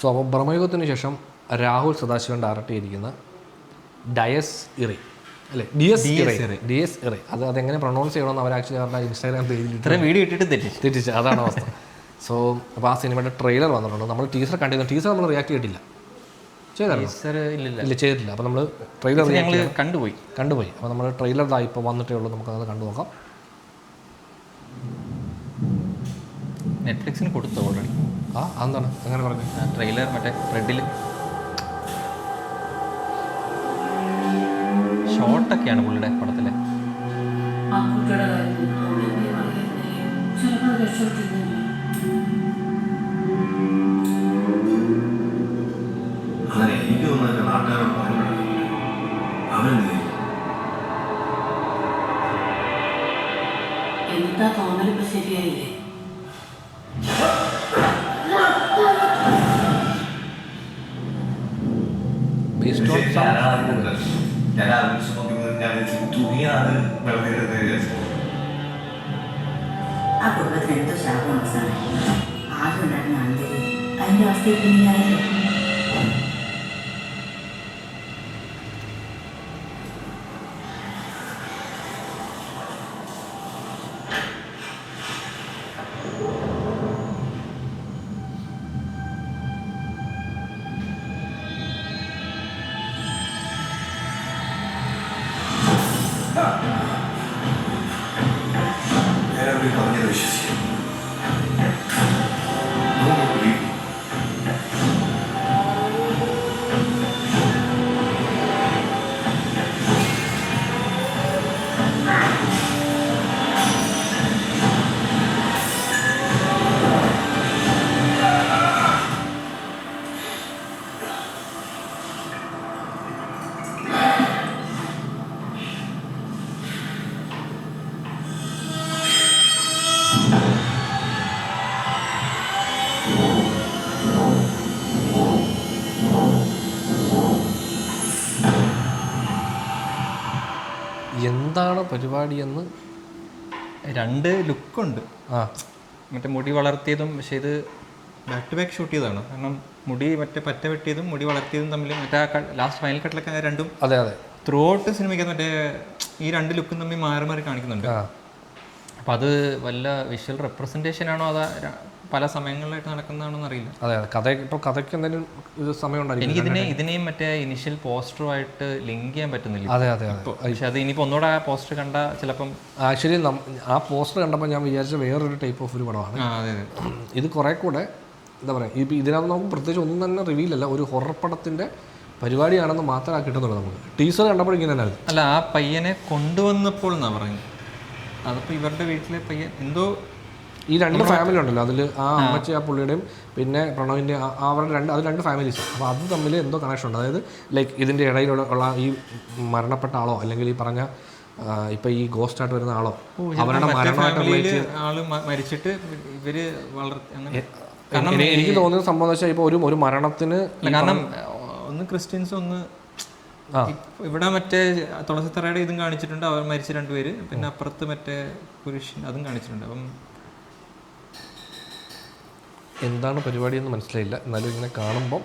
So അപ്പോൾ ബ്രഹ്മയുഗത്തിന് ശേഷം Rahul Sadasivan direct ചെയ്തിരിക്കുന്ന ഡയസ് ഇറി അല്ലേ, ഡിഎസ് ഇറി. അതെങ്ങനെ പ്രൊണൗൺസ് ചെയ്യണമെന്ന് അവർ ആക്ച്വലി അവരുടെ ഇൻസ്റ്റാഗ്രാം പേജിൽ വീഡിയോ ഇട്ടിട്ട് തെറ്റിച്ച്, അതാണ് അവസ്ഥ. സോ അപ്പോൾ ആ സിനിമയുടെ ട്രെയിലർ വന്നിട്ടുണ്ട്. നമ്മൾ ടീസർ കണ്ടിരുന്നു. ടീസർ നമ്മൾ റിയാക്ട് ചെയ്തിട്ടില്ല, ഇല്ല ചെയ്തിട്ടില്ല. അപ്പോൾ നമ്മൾ ട്രെയിലർ കണ്ടുപോയി. അപ്പോൾ നമ്മൾ ട്രെയിലർ ഇപ്പോൾ വന്നിട്ടേ ഉള്ളൂ, നമുക്കത് കണ്ടു നോക്കാം. നെറ്റ്ഫ്ലിക്സിന് കൊടുത്തു ഓൾറെഡി. അതെന്താണ് അങ്ങനെ പറഞ്ഞു? ട്രെയിലർ മറ്റേ റെഡിൽ ഷോട്ടൊക്കെയാണ് പുള്ളിയുടെ പടത്തിലെ. എന്താ തോന്നലിപ്പോ ശരിയായില്ലേ? ആ കുടുംബത്തിന് എന്തോ ശാപമാണ് സാറേ. ആദ്യം ഉണ്ടായിരുന്ന അന്തരി അതിന്റെ അവസ്ഥയിൽ പിന്നെയായില്ലേ? എന്താണ് പരിപാടിയെന്ന് രണ്ട് ലുക്കുണ്ട്. മറ്റേ മുടി വളർത്തിയതും, പക്ഷേ ഇത് ബാക്ക് ടു ബാക്ക് ഷൂട്ട് ചെയ്തതാണ്. കാരണം മുടി മറ്റേ പറ്റ വെട്ടിയതും മുടി വളർത്തിയതും തമ്മിൽ മറ്റേ ലാസ്റ്റ് ഫൈനൽ കട്ടിലൊക്കെ രണ്ടും അതെ ത്രൂ ഔട്ട് സിനിമയ്ക്ക് മറ്റേ ഈ രണ്ട് ലുക്കും തമ്മിൽ മാറി മാറി കാണിക്കുന്നുണ്ട്. അപ്പം അത് വല്ല വിഷ്വൽ റെപ്രസെൻറ്റേഷൻ ആണോ അതാ പല സമയങ്ങളിലായിട്ട് നടക്കുന്നതാണോന്ന് അറിയില്ല. കഥയ്ക്ക് എന്തെങ്കിലും സമയം ഇതിനെയും മറ്റേ ഇനിഷ്യൽ പോസ്റ്ററുമായിട്ട് ലിങ്ക് ചെയ്യാൻ പറ്റുന്നില്ല. അതെ. പക്ഷെ അത് ഇനിയിപ്പോൾ ഒന്നുകൂടെ ആ പോസ്റ്റർ കണ്ട ചിലപ്പം ആക്ച്വലി ആ പോസ്റ്റർ കണ്ടപ്പോൾ ഞാൻ വിചാരിച്ച വേറൊരു ടൈപ്പ് ഓഫ് ഒരു പടമാണ്. ഇത് കുറെ കൂടെ എന്താ പറയുക, ഇപ്പം ഇതിനകത്ത് നമുക്ക് പ്രത്യേകിച്ച് ഒന്നും തന്നെ റിവീലല്ല, ഒരു ഹൊറർ പടത്തിൻ്റെ പരിപാടിയാണെന്ന് മാത്രമേ കിട്ടുന്നുള്ളൂ. നമുക്ക് ടീസർ കണ്ടപ്പോൾ ഇങ്ങനെ തന്നെ അല്ല, ആ പയ്യനെ കൊണ്ടുവന്നപ്പോൾ എന്നാണ് പറയുന്നത്. അതിപ്പോൾ ഇവരുടെ വീട്ടിലെ പയ്യൻ എന്തോ ഈ രണ്ട് ഫാമിലി ഉണ്ടല്ലോ, അതിൽ ആ അമ്മച്ചി ആ പുള്ളിയുടെയും പിന്നെ പ്രണവിൻ്റെ അവരുടെ രണ്ട് ഫാമിലീസ്. അപ്പോൾ അത് തമ്മിൽ എന്തോ കണക്ഷൻ ഉണ്ട്. അതായത് ലൈക്ക് ഇതിൻ്റെ ഇടയിലുള്ള ഈ മരണപ്പെട്ട ആളോ അല്ലെങ്കിൽ ഈ പറഞ്ഞ ഇപ്പം ഈ ഗോസ്റ്റ് ആയിട്ട് വരുന്ന ആളോ അവരുടെ മരണമായിട്ട് ആള് മരിച്ചിട്ട് ഇവര് എനിക്ക് തോന്നുന്ന സംഭവം എന്ന് വെച്ചാൽ ഇപ്പോൾ ഒരു മരണത്തിന്, കാരണം ഒന്ന് ക്രിസ്ത്യൻസ് ഒന്ന് ഇവിടെ മറ്റേ തുളസിത്തറയുടെ ഇതും കാണിച്ചിട്ടുണ്ട്, അവർ മരിച്ച രണ്ടുപേര്. പിന്നെ അപ്പുറത്ത് മറ്റേ പുരുഷൻ അതും കാണിച്ചിട്ടുണ്ട്. അപ്പം എന്താണ് പരിപാടി എന്ന് മനസ്സിലായില്ല. എന്നാലും ഇങ്ങനെ കാണുമ്പം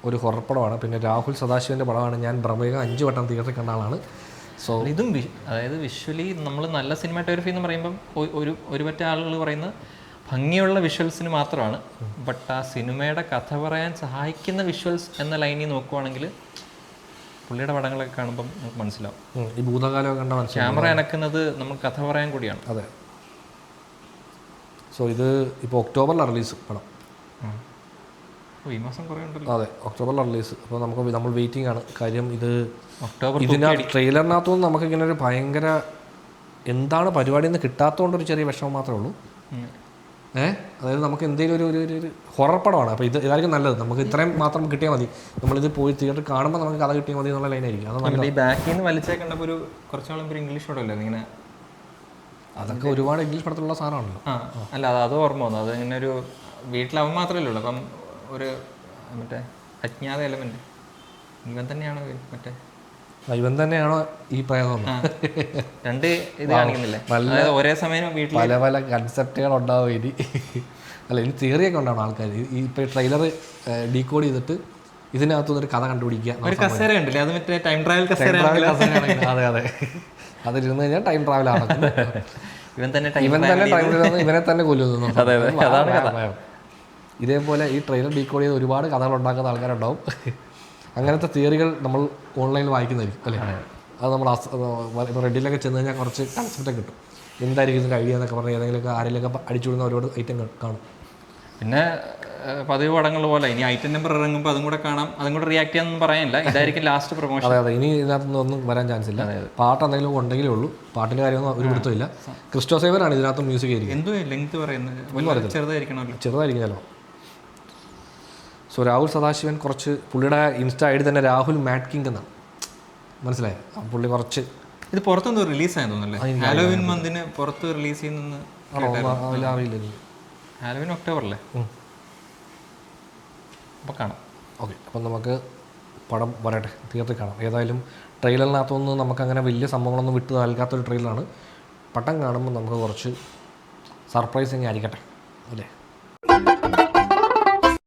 ഒരു ഹൊറർ പടമാണ്. പിന്നെ രാഹുൽ സദാശിവൻ്റെ പടമാണ്. ഞാൻ ബ്രഹ്മയുഗം 5 വട്ടം തിയേറ്ററിൽ കണ്ട ആളാണ്. സോ ഇതും അതായത് വിഷ്വലി നമ്മൾ നല്ല സിനിമാറ്റോഗ്രഫി എന്ന് പറയുമ്പം ഒരു പറ്റ ആളുകൾ പറയുന്ന ഭംഗിയുള്ള വിഷ്വൽസിന് മാത്രമാണ്. ബട്ട് ആ സിനിമയുടെ കഥ പറയാൻ സഹായിക്കുന്ന വിഷ്വൽസ് എന്ന ലൈനിൽ നോക്കുവാണെങ്കിൽ പുള്ളിയുടെ പടങ്ങളൊക്കെ കാണുമ്പം നമുക്ക് മനസ്സിലാവും. ഈ ഭൂതകാലമൊക്കെ കണ്ട ക്യാമറ അനക്കുന്നത് നമ്മൾ കഥ പറയാൻ കൂടിയാണ്. അതെ. സോ ഇത് ഇപ്പോൾ ഒക്ടോബറിലാണ് റിലീസ് പടം. ഈ മാസം കുറേ ഉണ്ടല്ലോ. അതെ, ഒക്ടോബറിലാണ് റിലീസ്. അപ്പോൾ നമ്മൾ വെയിറ്റിംഗ് ആണ്. കാര്യം ഒക്ടോബർ ട്രെയിലറിനകത്തുനിന്ന് നമുക്കിങ്ങനെ ഒരു ഭയങ്കര എന്താണ് പരിപാടി എന്ന് കിട്ടാത്തതുകൊണ്ടൊരു ചെറിയ വിഷമം മാത്രമേ ഉള്ളൂ. അതായത് നമുക്ക് എന്തെങ്കിലും ഒരു ഹൊറർ പടമാണ്. അപ്പോൾ ഇതായിരിക്കും നല്ലത്. നമുക്ക് ഇത്രയും മാത്രം കിട്ടിയാൽ മതി. നമ്മളിത് പോയി തിയേറ്റർ കാണുമ്പോൾ നമുക്ക് കഥ കിട്ടിയാൽ മതി എന്നുള്ള ലൈനായിരിക്കും. അത് ഈ ബാക്കിൽ നിന്ന് വലിച്ചേ കണ്ടപ്പോൾ ഒരു കുറച്ചാളും പേര് ഇംഗ്ലീഷ് പടമല്ലേ ഇങ്ങനെ, അതൊക്കെ ഒരുപാട് ഇംഗ്ലീഷ് പടത്തിലുള്ള സാധനമാണല്ലോ. അല്ല അത് ഓർമ്മ വന്നു. അത് ഇങ്ങനെ ഒരു വീട്ടിലവൻ മാത്രമല്ലേ ഉള്ളൂ. അപ്പം ഒരു മറ്റേ അജ്ഞാത എലമെന്റ് ഇവൻ തന്നെയാണ് മറ്റേ ഇവൻ തന്നെയാണോ ഈ പ്രേതം? രണ്ട് ഇത് കാണിക്കുന്നില്ലേ, അതായത് ഒരേ സമയം വീട്ടിൽ പല പല കൺസെപ്റ്റുകൾ ഉണ്ടാവും ഇനി. അല്ല, ഇനി തിയറിയൊക്കെ ഉണ്ടാവണം ആൾക്കാർ. ഈ ഇപ്പോൾ ട്രെയിലർ ഡീകോഡ് ചെയ്തിട്ട് ഇതിനകത്തുനിന്നൊരു കഥ കണ്ടുപിടിക്കുക. ഒരു കസേര ഉണ്ടല്ലേ, അത് മറ്റേ ടൈം ട്രാവൽ കസേര. അതെ അതെ, അതിരുന്ന് കഴിഞ്ഞാൽ ടൈം ട്രാവൽ നടക്കും. ഇവൻ തന്നെ ടൈം ട്രാവൽ ഇവനെ തന്നെ കൊല്ലുന്നു. അതെ അതെ, അതാണ് കഥ. ഇതേപോലെ ഈ ട്രെയിലർ ഡീകോഡ് ചെയ്ത് ഒരുപാട് കഥകൾ ഉണ്ടാക്കുന്ന ആൾക്കാരുണ്ടാവും. അങ്ങനത്തെ തിയറികൾ നമ്മൾ ഓൺലൈനിൽ വായിക്കുന്നതായിരിക്കും അല്ലേ. അത് നമ്മൾ ഇപ്പോൾ റെഡിലൊക്കെ ചെന്ന് കഴിഞ്ഞാൽ കുറച്ച് കൺസെപ്റ്റൊക്കെ കിട്ടും. എന്തായിരിക്കും ഇതിൻ്റെ ഐഡിയ എന്നൊക്കെ പറഞ്ഞാൽ ഏതെങ്കിലുമൊക്കെ ആരെങ്കിലുമൊക്കെ അടിച്ചുവിടുന്ന ഒരുപാട് ഐറ്റം കാണും. പിന്നെ പതിവ് പടങ്ങൾ പോലെ ഇനി ഐറ്റം നമ്പർ ഇറങ്ങുമ്പോൾ അതും കൂടെ കാണാം, അതും കൂടെ റിയാക്ട് ചെയ്യാനൊന്നും പറയാനില്ല. ഇതായിരിക്കും ലാസ്റ്റ് പ്രൊമോഷൻ. അതെ അതെ, ഇനി ഇതിനകത്തൊന്നും ഒന്നും വരാൻ ചാൻസ് ഇല്ല. പാട്ട് എന്തെങ്കിലും ഉണ്ടെങ്കിലേ ഉള്ളൂ. പാട്ടിൻ്റെ കാര്യമൊന്നും ഒരു പിടുത്തമില്ല. ക്രിസ്റ്റോ സേവറാണ് ഇതിനകത്ത് മ്യൂസിക് ആയിരിക്കും. എന്തോ ലെങ്ത് പറയുന്നത് ചെറുതായിരിക്കണമല്ലോ. ചെറുതായിരിക്കും. സോ രാഹുൽ സദാശിവൻ കുറച്ച് പുള്ളിയുടെ ഇൻസ്റ്റാ ഐ ഡി തന്നെ രാഹുൽ മാറ്റ് കിങ് എന്നാണ്, മനസ്സിലായോ? പുള്ളി കുറച്ച് ഇത് പുറത്തെന്തോ റിലീസായെന്ന് തോന്നുന്നല്ലേ, ഹാലോവിൻ മന്തിന് പുറത്ത് റിലീസ് ചെയ്യുന്നെന്ന്. അറിയില്ല. ഹാലോവിൻ ഒക്ടോബറല്ലേ? അപ്പോൾ കാണാം. ഓക്കെ, അപ്പം നമുക്ക് പടം വരട്ടെ, തിയേറ്ററിൽ കാണാം. ഏതായാലും ട്രെയിലറിനകത്തൊന്നും നമുക്കങ്ങനെ വലിയ സംഭവങ്ങളൊന്നും വിട്ട് നൽകാത്തൊരു ട്രെയിലറാണ്. പടം കാണുമ്പോൾ നമുക്ക് കുറച്ച് സർപ്രൈസിങ് ആയിരിക്കട്ടെ അല്ലേ.